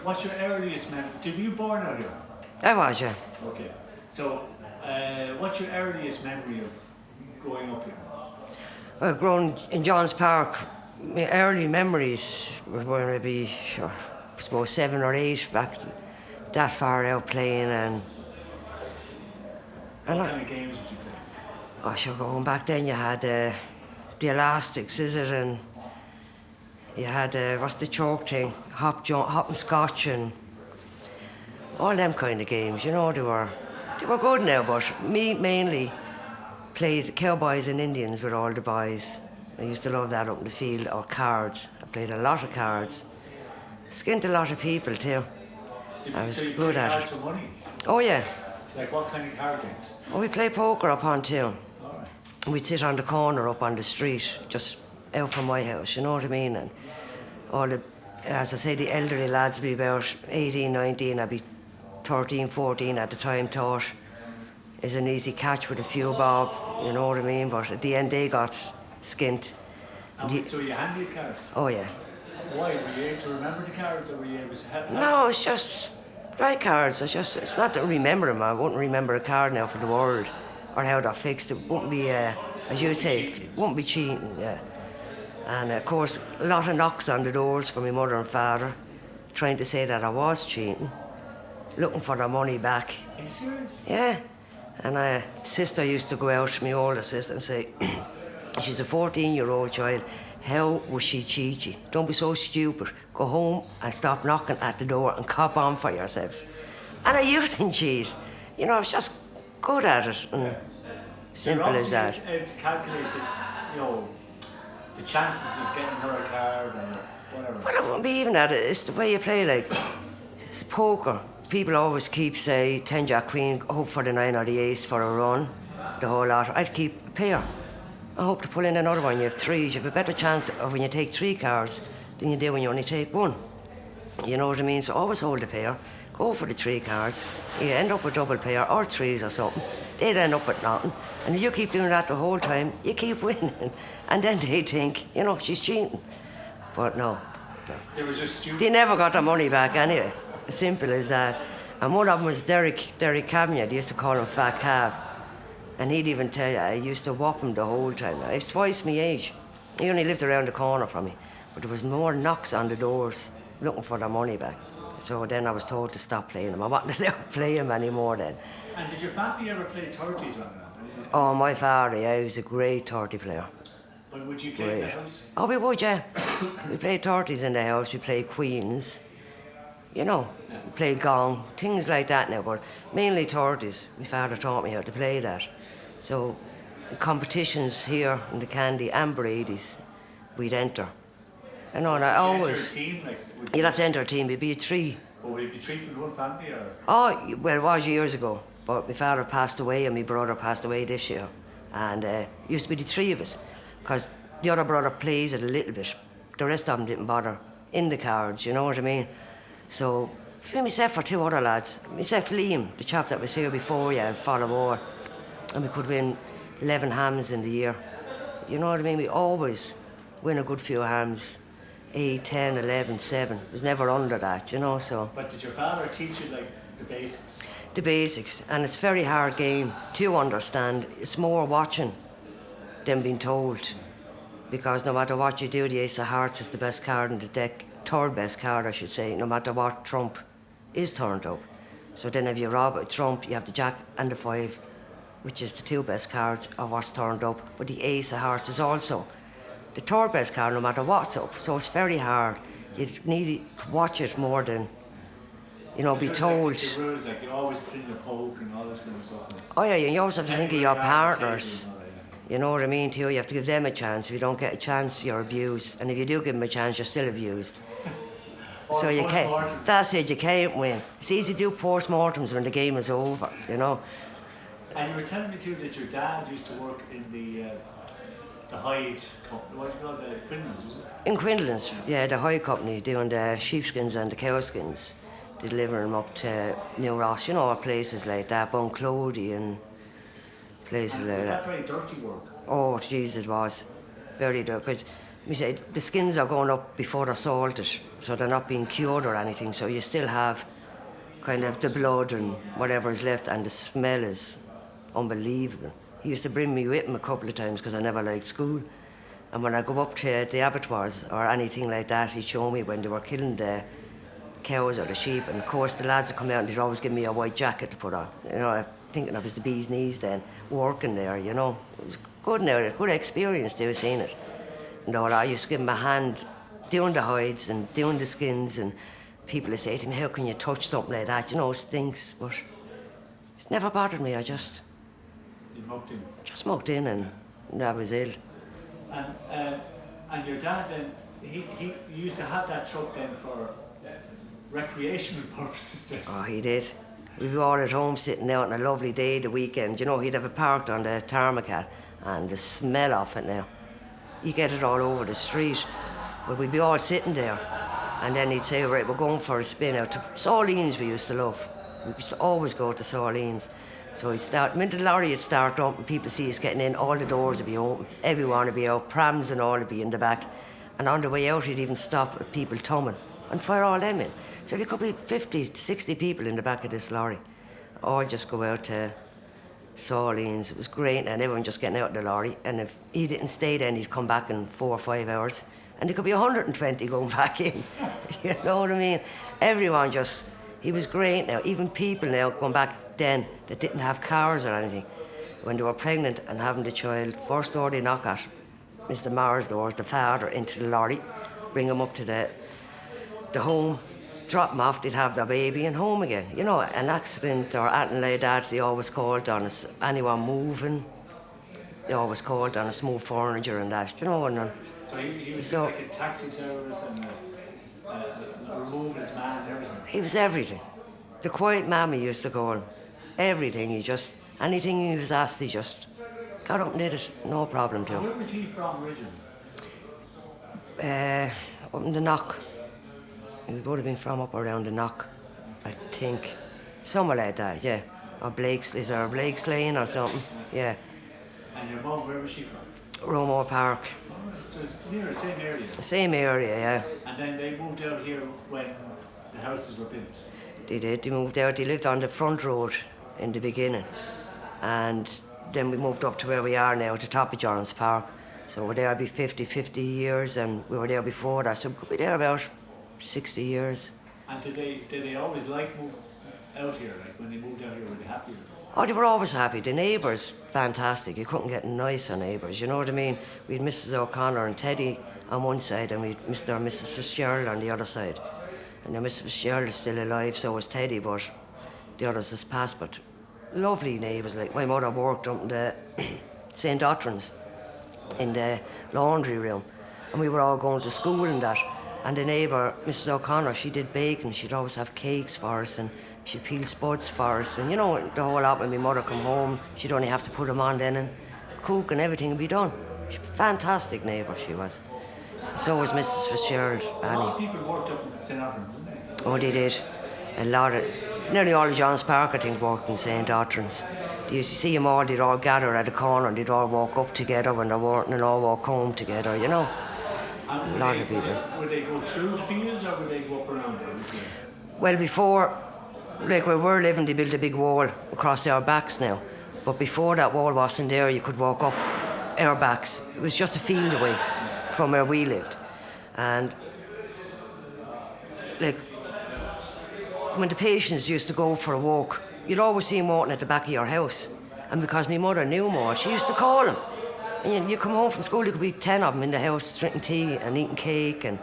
what's your earliest memory? Were you born out here? I was, yeah. Okay. So, what's your earliest memory of growing up here? Well, growing in Johns Park, my early memories were when I'd be, sure, I suppose 7 or 8, back that far out playing and What kind of games did you play? oh, sure, going back then you had the elastics, is it, and you had what's the chalk thing, hop and scotch and all them kind of games. You know, they were good now, but me mainly played cowboys and Indians with all the boys. I used to love that up in the field, or cards. I played a lot of cards. Skinned a lot of people too. I was good at it. Cards for money? Oh yeah. Like what kind of card games? Oh, we play poker up on too. All right. We'd sit on the corner up on the street, just out from my house, you know what I mean? And all the, as I say, the elderly lads be about 18, 19, I'd be 13, 14 at the time, thought is an easy catch with a few bob, you know what I mean? But at the end they got skint. So you handy cards? Oh yeah. Why? Were you able to remember the cards, or were you able to have? No, it's just like cards. It's not to remember them. I wouldn't remember a card now for the world, or how they're fixed. It wouldn't be, as you say, it wouldn't be cheating, yeah. And of course, a lot of knocks on the doors from my mother and father, trying to say that I was cheating, looking for their money back. Are you serious? Yeah. And my sister used to go out, my older sister, and say, she's a 14-year-old child, how would she cheat you? Don't be so stupid. Go home and stop knocking at the door and cop on for yourselves. And I used cheat. You know, I was just good at it. And simple as that. You're able to calculate the chances of getting her a card or whatever. Well, it wouldn't be even that. It's the way you play, like, it's poker. People always keep, say, 10 Jack Queen, hope for the 9 or the ace for a run, the whole lot. I'd keep a pair. I hope to pull in another one. You have 3s. You have a better chance of when you take 3 cards than you do when you only take 1. You know what I mean? So always hold a pair. Go for the 3 cards. You end up with double pair or 3s or something. They'd end up with nothing. And if you keep doing that the whole time, you keep winning. And then they think, you know, she's cheating. But no. They were just stupid. They never got their money back anyway. As simple as that. And one of them was Derek Cavanagh. They used to call him Fat Cav. And he'd even tell you, I used to whop him the whole time. I was twice my age. He only lived around the corner from me. But there was more knocks on the doors looking for their money back. So then I was told to stop playing him. I wasn't allowed to play him anymore then. And did your family ever play 30s around that? Oh, my father, yeah, he was a great 30 player. But would you play in the house? Oh, we would, yeah. We played 30s in the house, we played queens. You know, we played gong, things like that now, but mainly 30s. My father taught me how to play that. So, competitions here in the Candy and Brady's, we'd enter. You know, and I always... Enter a team? Like, you'd have to enter a team, it'd be a 3. Or would it be 3 from one family, or...? Oh, well, it was years ago, but my father passed away and my brother passed away this year. And it used to be the 3 of us, because the other brother plays it a little bit. The rest of them didn't bother in the cards, you know what I mean? So, myself or 2 other lads, myself Liam, the chap that was here before you, and Follow War, and we could win 11 hams in the year. You know what I mean? We always win a good few hams, 8, 10, 11, 7. It was never under that, you know, so. But did your father teach you, like, the basics? The basics, and it's a very hard game to understand. It's more watching than being told, because no matter what you do, the Ace of Hearts is the best card in the deck. 3rd best card, I should say, no matter what trump is turned up. So then if you rob a trump, you have the Jack and the 5, which is the 2 best cards of what's turned up. But the Ace of Hearts is also the 3rd best card, no matter what's up. So it's very hard. You need to watch it more than, you know, be told. Like the rules, like you always put in the poke and all this kind of stuff. Oh yeah, you always have to think of your partners. You know what I mean too? You have to give them a chance. If you don't get a chance, you're abused. And if you do give them a chance, you're still abused. So you can't, that's it, you can't win. It's easy to do post-mortems when the game is over, you know. And you were telling me too that your dad used to work in the hide company, what do you call it, Quinlan's, was it? In Quinlan's, yeah, the hide company, doing the sheepskins and the cowskins, delivering them up to New Ross, you know, places like that, Bunclody and places like that. Was that very dirty work? Oh, jeez, it was. Very dirty. Because we say the skins are going up before they're salted, so they're not being cured or anything, so you still have kind of the blood and whatever is left, and the smell is unbelievable. He used to bring me with him a couple of times because I never liked school. And when I go up to the abattoirs or anything like that, he'd show me when they were killing the cows or the sheep. And of course, the lads would come out and they'd always give me a white jacket to put on. You know, I'm thinking of as the bee's knees then, working there, you know. It was good now, a good experience to have seen it. And all, I used to give him a hand doing the hides and doing the skins, and people would say to me, how can you touch something like that? You know, it stinks, but it never bothered me. I just... You mucked in? Just mucked in, and that was it. And your dad then, he used to have that truck then for recreational purposes then? Oh, he did. We were all at home sitting out on a lovely day the weekend. You know, he'd have it parked on the tarmac, and the smell of it now. You get it all over the street. But we'd be all sitting there, and then he'd say, right, we're going for a spin out to Saulines. We used to love. We used to always go to Saulines. So he'd start, when the lorry would start up and people see us getting in, all the doors would be open, everyone would be out, prams and all would be in the back. And on the way out, he'd even stop at people tumming and fire all them in. So there could be 50 to 60 people in the back of this lorry. All just go out to Saulines. It was great, and everyone just getting out of the lorry. And if he didn't stay then, he'd come back in 4 or 5 hours. And there could be 120 going back in. You know what I mean? Everyone just, he was great now. Even people now going back then that didn't have cars or anything, when they were pregnant and having the child, first door they knock at Mr. Maher's doors, the father, into the lorry, bring him up to the home, drop him off, they'd have their baby and home again. You know, an accident or anything like that, they always called on us. Anyone moving, they always called on us, move furniture and that, you know. And so he was like a taxi service and a removalist man and everything? He was everything. The quiet man, we used to call him. Everything, he just, anything he was asked, he just got up and did it, no problem to him. Where was he from originally? Up in the Knock. He would have been from up around the Knock, I think. Somewhere like that, yeah. Or Blakesley, or Blake's Lane or something, yeah. And your mum, where was she from? Romo Park. Oh, so it's near the same area? The same area, yeah. And then they moved out here when the houses were built? They did, they moved out, they lived on the front road in the beginning. And then we moved up to where we are now, to top of John's Park. So we're there be 50 years, and we were there before that, so we could be there about 60 years. And did they always like move out here? Like when they moved out here, were they happy? Oh, they were always happy. The neighbours, fantastic. You couldn't get nicer neighbours, you know what I mean? We had Mrs. O'Connor and Teddy on one side, and we had Mr. and Mrs. Fitzgerald on the other side. And now Mrs. Fitzgerald is still alive, so is Teddy, but the others has passed. But lovely neighbours. Like my mother worked up in the St. Otrans in the laundry room, and we were all going to school and that. And the neighbour, Mrs. O'Connor, she did baking. She'd always have cakes for us, and she'd peel spuds for us. And you know, the whole lot, when my mother come home, she'd only have to put them on then and cook, and everything would be done. She's a fantastic neighbour, she was. So was Mrs. Fitzgerald. A lot of people worked up in St. Otrans, didn't they? Oh, they did. A lot of, nearly all of John's Park, I think, worked in St. Otrans. You used to see them all, they'd all gather at a corner, and they'd all walk up together when they're working, and all walk home together, you know. And a lot of people. Would they go through the fields, or would they go up around them? Well, before, like where we're living, they built a big wall across our backs now. But before that wall wasn't there, you could walk up our backs. It was just a field away from where we lived. And like, when the patients used to go for a walk, you'd always see them walking at the back of your house. And because my mother knew more, she used to call them. And you come home from school, there could be 10 of them in the house drinking tea and eating cake. And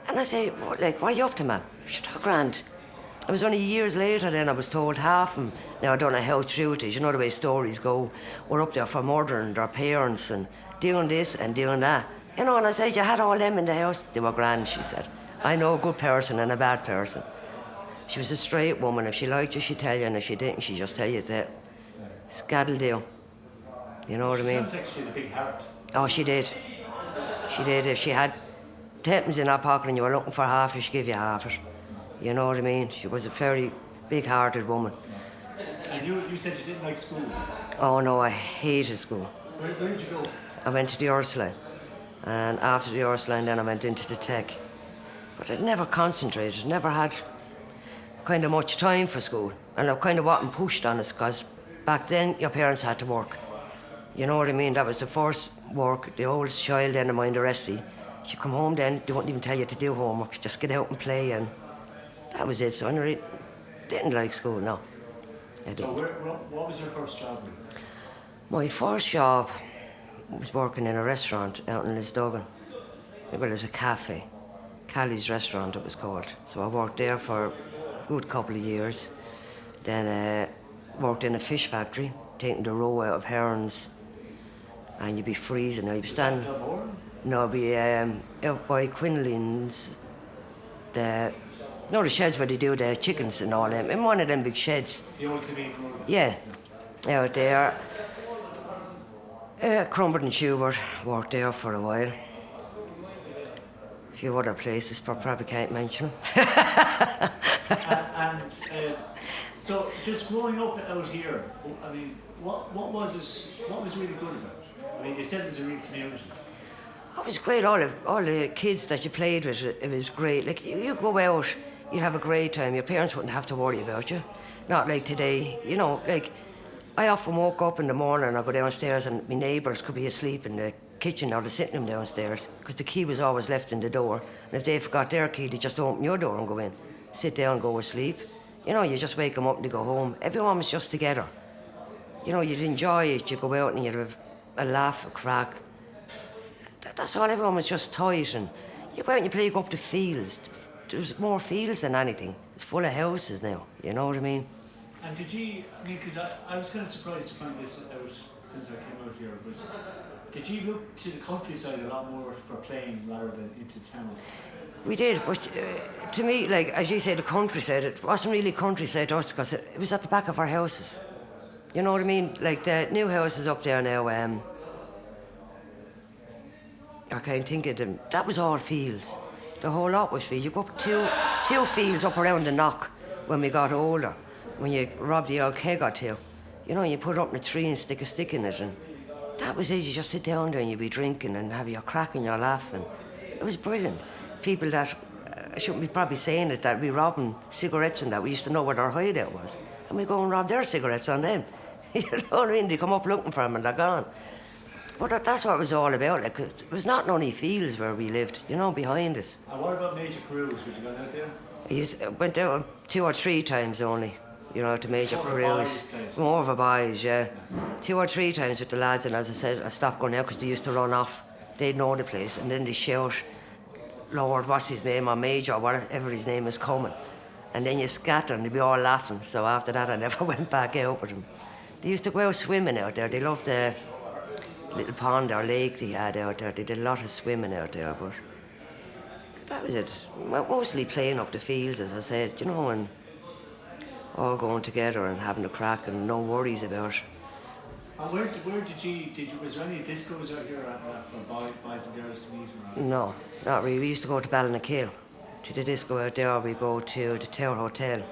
I say, well, like, what are you up to, man? She said, oh, grand. It was only years later then I was told half of them. Now, I don't know how true it is. You know the way stories go. We're up there for murdering their parents and doing this and doing that. You know, and I said, you had all them in the house? They were grand, she said. I know a good person and a bad person. She was a straight woman. If she liked you, she'd tell you, and if she didn't, she'd just tell you that scaddle deal. You know what I mean? Sounds like she had a big heart. Oh, she did. She did. If she had tenpence in her pocket and you were looking for half, she'd give you half it. You know what I mean? She was a very big-hearted woman. And you said you didn't like school? Oh, no, I hated school. Where did you go? I went to the Ursula. And after the Ursuline, then I went into the tech. But I never concentrated, never had kind of much time for school. And I kind of wasn't pushed on us, because back then your parents had to work. You know what I mean? That was the first work. The oldest child then, mind the rest of you. You come home then, they wouldn't even tell you to do homework, just get out and play, and that was it. So I really didn't like school, no. So what was your first job? My first job was working in a restaurant out in Lisduggan. Well, it was a cafe. Callie's restaurant it was called. So I worked there for a good couple of years. Then worked in a fish factory, taking the roe out of herons, and you'd be freezing. Now you'd be standing. No, it'd be out by Quinlan's. The sheds where they do the chickens and all them. In one of them big sheds. The old convenience store? Yeah, out there. Crumbert and Schubert worked there for a while. A few other places, but probably can't mention them. So just growing up out here, I mean, what was it? What was really good about it? I mean, you said it was a real community. It was great. All the kids that you played with, it was great. Like you go out, you'd have a great time. Your parents wouldn't have to worry about you. Not like today, you know. Like I often woke up in the morning and I go downstairs and my neighbours could be asleep in the kitchen or the sitting room downstairs, because the key was always left in the door. And if they forgot their key, they just open your door and go in, sit down, go to sleep. You know, you just wake them up and they go home. Everyone was just together. You know, you'd enjoy it. You'd go out and you'd have a laugh, a crack. That's all. Everyone was just tight, and you go out and you play, you go up the fields. There's more fields than anything. It's full of houses now, you know what I mean? And did you, I mean, because I was kind of surprised to find this out since I came out here, but did you look to the countryside a lot more for playing rather than into town? We did, but to me, like, as you say, the countryside, it wasn't really countryside to us, because it was at the back of our houses. You know what I mean? Like the new houses up there now, I can't think of them. That was all fields. The whole lot was fields. You go up two fields up around the knock when we got older, when you robbed the old keg or two. You know, you put it up in a tree and stick a stick in it, and that was it. You just sit down there and you'd be drinking and have your crack and your laughing. It was brilliant. People that, I shouldn't be probably saying it, that we robbing cigarettes and that. We used to know what our hideout was. And we go and rob their cigarettes on them. You know what I mean? They come up looking for them and they're gone. But that's what it was all about. Like, it was not only fields where we lived, you know, behind us. And what about major cruise? Would you go out there? I went out 2 or 3 times only, you know, to major cruise. More of a boys, yeah. 2 or 3 times with the lads, and as I said, I stopped going out because they used to run off. They'd know the place, and then they shout, Lord, what's his name, or Major, or whatever his name is coming. And then you scatter and they'd be all laughing. So after that, I never went back out with them. They used to go out swimming out there. They loved the little pond or lake they had out there. They did a lot of swimming out there, but that was it. Mostly playing up the fields, as I said, you know, and all going together and having a crack and no worries about it. And where did you, was there any discos out here for boys and girls to meet? Or? No, not really. We used to go to Ballinacale, to the disco out there. We go to the Tower Hotel.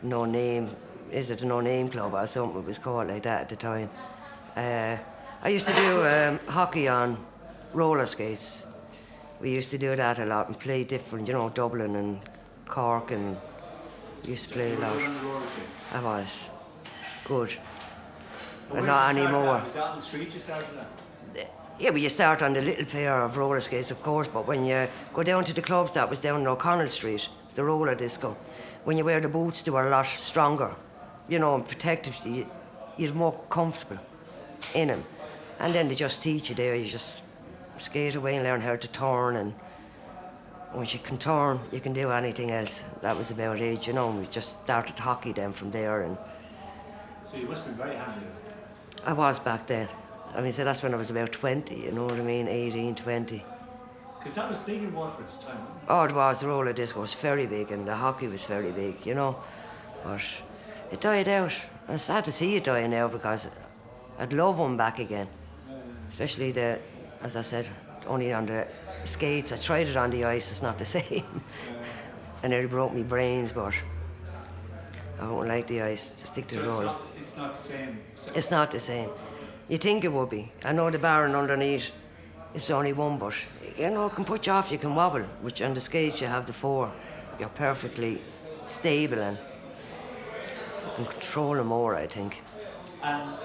No Name, is it a No Name Club or something it was called like that at the time. I used to do hockey on roller skates. We used to do that a lot and play different, you know, Dublin and Cork, and used to play a lot. I was good. But not anymore. Was that on the street you started that? Yeah, well, you start on the little pair of roller skates, of course, but when you go down to the clubs, that was down O'Connell Street, the roller disco. When you wear the boots, they were a lot stronger, you know, and protective. You're more comfortable in them. And then they just teach you there. You just skate away and learn how to turn, and once you can turn, you can do anything else. That was about it, you know. We just started hockey then from there. And so you must have been very handy. I was back then. I mean, so that's when I was about 20, you know what I mean, 18, 20. Because that was big in Waterford at the time, wasn't it? Oh, it was. The roller disco was very big, and the hockey was very big, you know. But it died out. And it's sad to see it dying out, because I'd love one back again. Especially as I said, only on the skates. I tried it on the ice, it's not the same. And nearly broke my brains, but I don't like the ice. Just stick to the roller. It's not the same. It's not the same. You think it would be. I know the barren underneath it's only one, but you know, it can put you off, you can wobble, which on the skates you have the four. You're perfectly stable and you can control them more, I think. And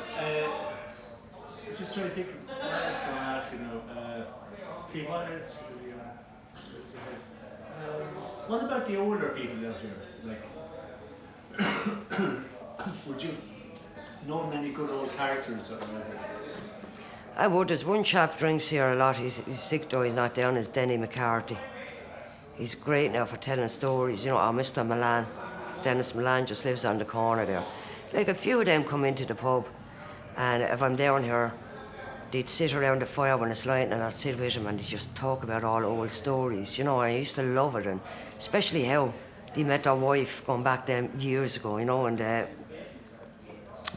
just trying to think, what else I want to ask you now? Pete, what else? What about the older people out here? Like, would you know many good old characters out here? I would. There's one chap drinks here a lot. He's sick though, he's not down. Is Denny McCarthy. He's great now for telling stories. You know, Mr. Milan. Dennis Milan just lives on the corner there. Like a few of them come into the pub, and if I'm down here, they'd sit around the fire when it's light, and I'd sit with them and they'd just talk about all old stories. You know, I used to love it, and especially how they met their wife going back then years ago, you know, and the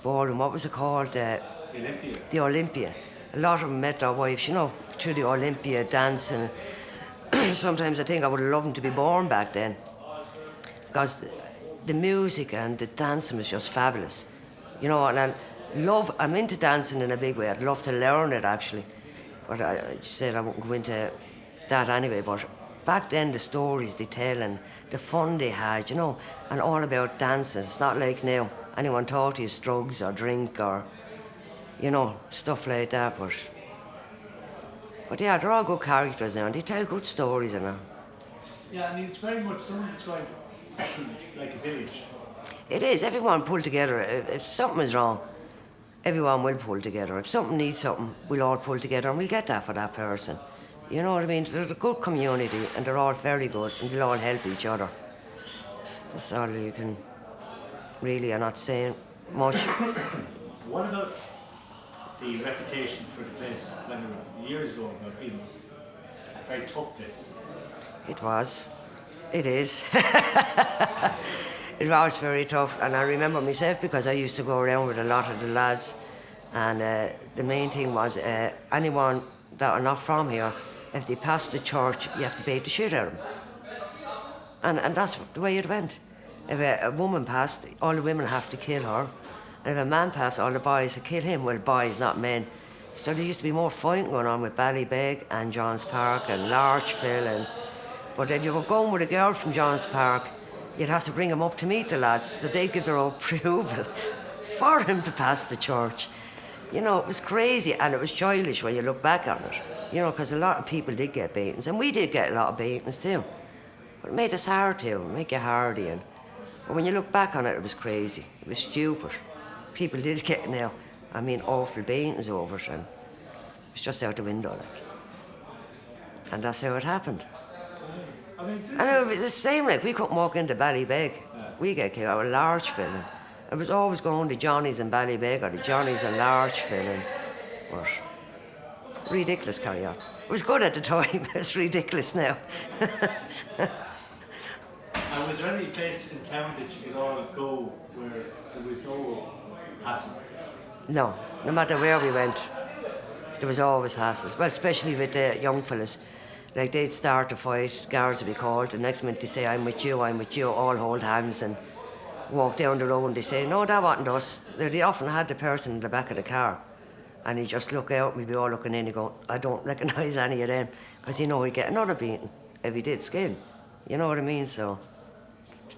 ballroom, what was it called? The Olympia. The Olympia. A lot of them met their wives, you know, through the Olympia dancing. Sometimes I think I would have loved them to be born back then, because the music and the dancing was just fabulous, you know. And I'm into dancing in a big way. I'd love to learn it actually, but I said I wouldn't go into that anyway. But back then the stories they tell and the fun they had, you know, and all about dancing. It's not like now. Anyone taught you drugs or drink or, you know, stuff like that. But yeah, they're all good characters now, and they tell good stories and that. Yeah, I mean, it's very much, someone described it's like a village. It is. Everyone pull together. If something is wrong, everyone will pull together. If something needs something, we'll all pull together and we'll get that for that person. You know what I mean? They're a good community and they're all very good and they'll all help each other. That's all you can really, I'm not saying much. What about the reputation for the place years ago about being a very tough place? It was. It is. It was very tough, and I remember myself because I used to go around with a lot of the lads, and the main thing was anyone that are not from here, if they pass the church, you have to beat the shit out of them. And that's the way it went. If a woman passed, all the women have to kill her, and if a man passed, all the boys would kill him. Well, boys, not men. So there used to be more fighting going on with Ballybeg and Johns Park and Larchville. But if you were going with a girl from Johns Park, you'd have to bring them up to meet the lads, so they'd give their approval for him to pass the church. You know, it was crazy, and it was childish when you look back on it. You know, because a lot of people did get beatings, and we did get a lot of beatings too. But it made us hard too, make you hardy. But when you look back on it, it was crazy. It was stupid. People did get now, I mean, awful beatings over it, and it was just out the window, like. And that's how it happened. I mean, it's And it was the same, like, we couldn't walk into Ballybeg. Yeah. We get killed out of Larchville. It was always going to Johnny's in Ballybeg or the Johnny's in Larchville. But ridiculous, carry on. It was good at the time, but it's ridiculous now. And was there any place in town that you could all go where there was no hassle? No matter where we went, there was always hassles. Well, especially with the young fellas. Like, they'd start a fight, guards would be called, the next minute they say, I'm with you, all hold hands and walk down the road, and they say, no, that wasn't us. They often had the person in the back of the car, and he'd just look out, and we'd be all looking in, and go, I don't recognise any of them, because you know he'd get another beating if he did skin. You know what I mean? So,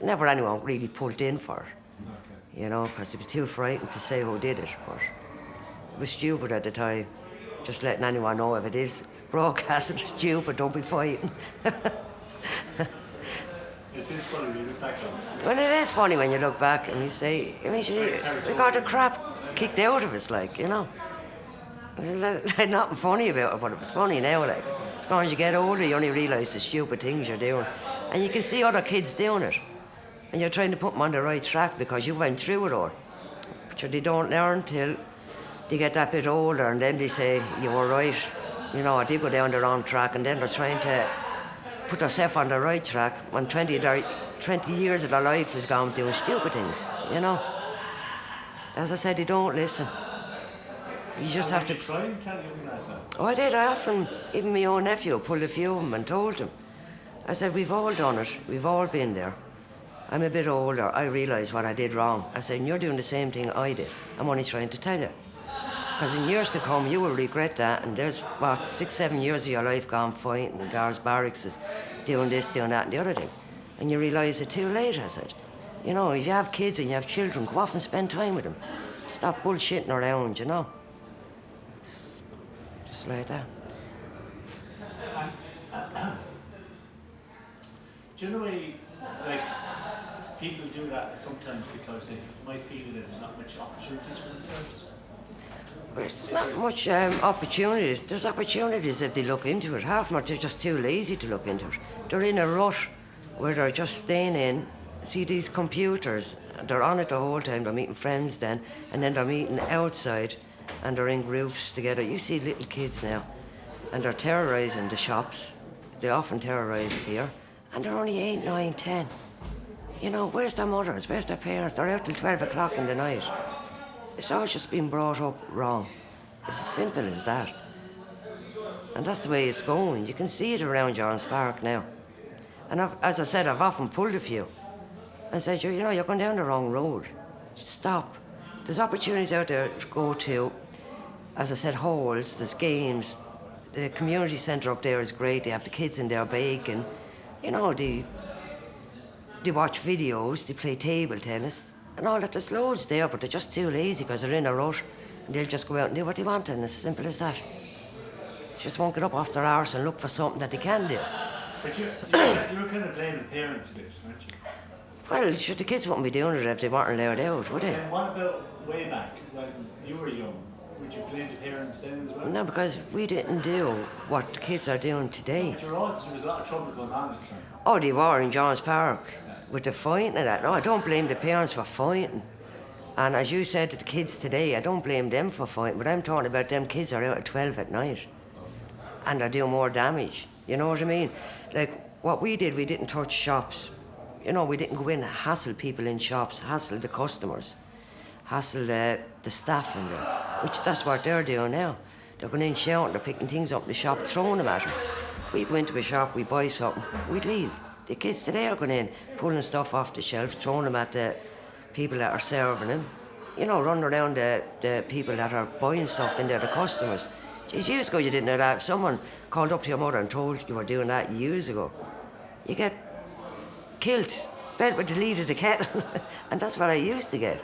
never anyone really pulled in for it. Okay. You know, because they'd be too frightened to say who did it, but it was stupid at the time, just letting anyone know if it is broadcast, it's stupid, don't be fighting. It is funny when you look back on it. Well, it is funny when you look back and you say, we got the crap kicked out of us, like, you know. There's nothing funny about it, but it was funny now, like. As long as you get older, you only realise the stupid things you're doing. And you can see other kids doing it. And you're trying to put them on the right track because you went through it all. But they don't learn till they get that bit older, and then they say, you were right. You know, they go down the wrong track, and then they're trying to put themselves on the right track when 20 years of their life is gone doing stupid things, you know. As I said, they don't listen. You just have to try and tell young lads that. Oh, I did. I often, even my own nephew, pulled a few of them and told him. I said, we've all done it. We've all been there. I'm a bit older. I realise what I did wrong. I said, and you're doing the same thing I did. I'm only trying to tell you. Because in years to come, you will regret that. And there's, 6, 7 years of your life gone fighting in guards' barracks, is doing this, doing that, and the other thing. And you realise it too late, I said. You know, if you have kids and you have children, go off and spend time with them. Stop bullshitting around, you know. It's just like that. Do you know way, like, people do that sometimes because they might feel that there's not much opportunities for themselves? There's not much opportunities. There's opportunities if they look into it. Half of them are just too lazy to look into it. They're in a rut where they're just staying in. See these computers, they're on it the whole time. They're meeting friends then, and then they're meeting outside, and they're in groups together. You see little kids now, and they're terrorising the shops. They're often terrorised here, and they're only 8, 9, 10. You know, where's their mothers? Where's their parents? They're out till 12 o'clock in the night. It's all just been brought up wrong. It's as simple as that. And that's the way it's going. You can see it around John's Park now. And as I said, I've often pulled a few and said, you know, you're going down the wrong road. Stop. There's opportunities out there to go to. As I said, halls, there's games. The community centre up there is great. They have the kids in there baking. You know, they watch videos, they play table tennis and all that. There's loads there, but they're just too lazy because they're in a rush. And they'll just go out and do what they want, and it's as simple as that. They just won't get up off their arse and look for something that they can do. But you're kind of blaming parents a bit, aren't you? Well, sure, the kids wouldn't be doing it if they weren't allowed out, would they? And what about way back, when you were young? Would you blame the parents then as well? No, because we didn't do what the kids are doing today. But there was a lot of trouble going on at the time. Oh, they were in John's Park with the fighting and that. No, I don't blame the parents for fighting. And as you said to the kids today, I don't blame them for fighting, but I'm talking about them kids are out at 12 at night and they're doing more damage. You know what I mean? Like, what we did, we didn't touch shops. You know, we didn't go in and hassle people in shops, hassle the customers, hassle the staff in there, which that's what they're doing now. They're going in shouting, they're picking things up in the shop, throwing them at them. We go into a shop, we buy something, we'd leave. The kids today are going in, pulling stuff off the shelf, throwing them at the people that are serving them. You know, running around the people that are buying stuff in there, the customers. Geez, years ago you didn't know that. If someone called up to your mother and told you were doing that years ago, you get killed, bed with the lid of the kettle. And that's what I used to get,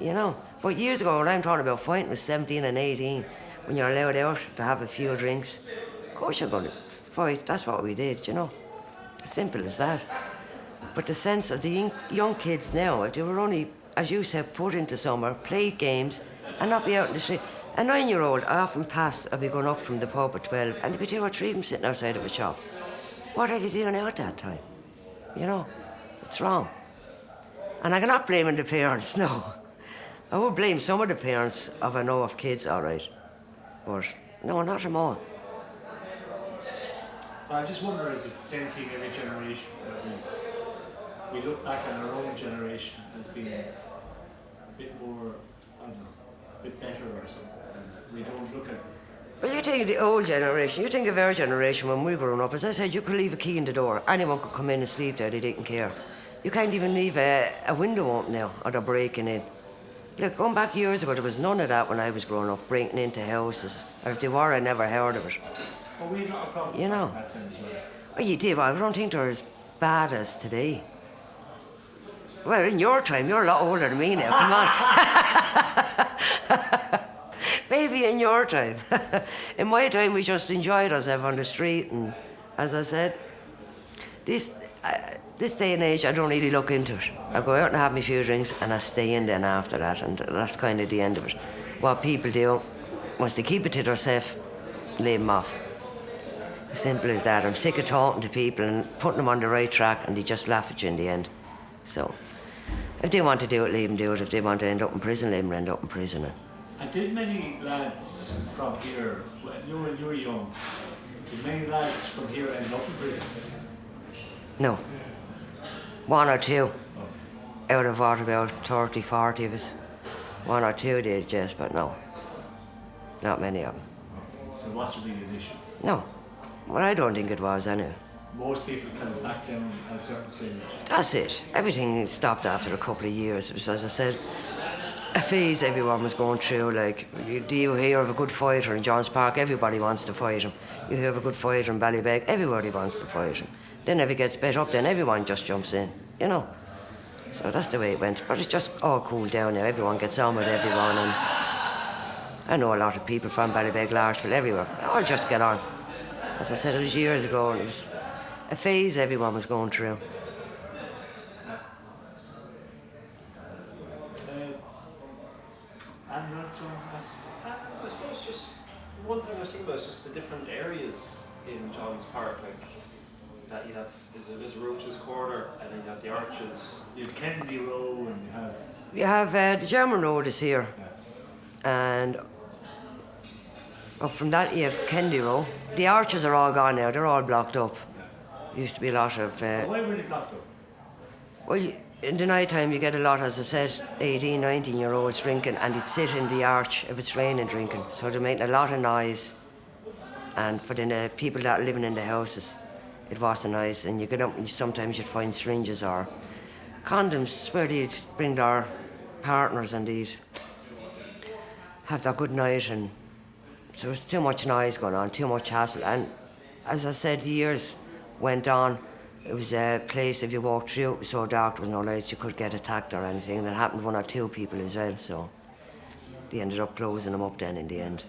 you know. But years ago, when I'm talking about fighting was 17 and 18, when you're allowed out to have a few drinks, of course you're going to fight. That's what we did, you know. Simple as that. But the sense of the young kids now, if they were only, as you said, put into summer, played games, and not be out in the street. A 9-year-old, I often pass, I'd be going up from the pub at 12, and there'd be 2 or 3 of them sitting outside of a shop. What are they doing out at that time? You know, it's wrong. And I'm not blaming the parents, no. I would blame some of the parents if I know of kids, all right. But no, not them all. I just wonder, is it the same thing every generation? We look back on our own generation as being a bit more, I don't know, a bit better or something. And we don't look at. Well, you think of the old generation, you think of our generation when we were growing up. As I said, you could leave a key in the door. Anyone could come in and sleep there, they didn't care. You can't even leave a window open now, or they're breaking in. Look, going back years ago, there was none of that when I was growing up, breaking into houses. Or if they were, I never heard of it. Well, we had not a problem you know. that time as well. Well, you did, but I don't think they're as bad as today. Well, in your time, you're a lot older than me now, come on. Maybe in your time. In my time, we just enjoyed ourselves on the street, and as I said, this day and age, I don't really look into it. I go out and have my few drinks, and I stay in then after that, and that's kind of the end of it. What people do, once they keep it to themselves, leave them off. As simple as that. I'm sick of talking to people and putting them on the right track, and they just laugh at you in the end. So, if they want to do it, leave them do it. If they want to end up in prison, leave them end up in prison. And did many lads from here, when you were young, did many lads from here end up in prison? No. 1 or 2. Out of what, about 30, 40 of us. 1 or 2 did, yes, but no. Not many of them. So it wasn't really an issue? No. Well, I don't think it was, anyway. Most people kind of back down at a certain stage. That's it. Everything stopped after a couple of years. It was, as I said, a phase everyone was going through. Like, do you hear of a good fighter in Johns Park? Everybody wants to fight him. You hear of a good fighter in Ballybeg? Everybody wants to fight him. Then if it gets bet up, then everyone just jumps in, you know. So that's the way it went. But it's just all cooled down now. Everyone gets on with everyone. And I know a lot of people from Ballybeg, Larchville, everywhere. They all just get on. As I said, it was years ago, and it was a phase everyone was going through. And that's one I suppose just one thing I was thinking about is just the different areas in Johns Park, like that you have there's Roach's Corner, and then you have the Arches. you have Kennedy Row, and You have the German Road is here, and up from that you have Kennedy Row. The arches are all gone now, they're all blocked up. Used to be a lot of... why were they blocked up? Well, in the night time you get a lot, as I said, 18, 19-year-olds drinking, and they'd sit in the arch if it's raining drinking. So they're making a lot of noise. And for the people that are living in the houses, it wasn't nice. And you get up and sometimes you'd find syringes or condoms where they'd bring their partners and they'd have their good night. And so there was too much noise going on, too much hassle. And as I said, the years went on. It was a place, if you walked through, it was so dark, there was no lights, you could get attacked or anything. And it happened to one or two people as well, so they ended up closing them up then in the end.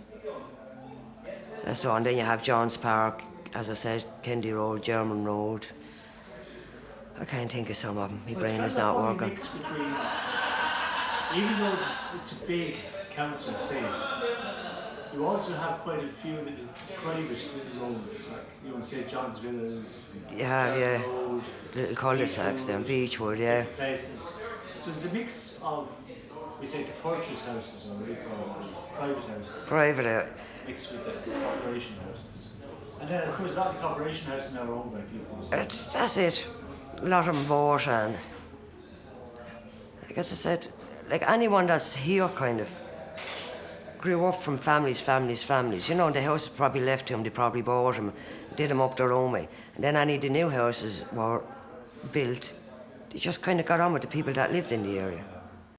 So and then you have Johns Park, as I said, Kennedy Road, German Road. I can't think of some of them. My brain is not working. Mix between, even though it's a big council estate, you also have quite a few little private little roads, like you would say John's Villas, You have, yeah, Road, little cul-de-sacs there, Beechwood, yeah. places. So it's a mix of, we say, the purchase houses, or what do you call it, private houses, Private, mixed with the corporation houses. And then I suppose a lot of the corporation houses now are owned by people. So that's it. A lot of them bought, and like as I said, like anyone that's here kind of grew up from families. You know, the house probably left to them, they probably bought them, did them up their own way. And then any of the new houses were built, they just kind of got on with the people that lived in the area.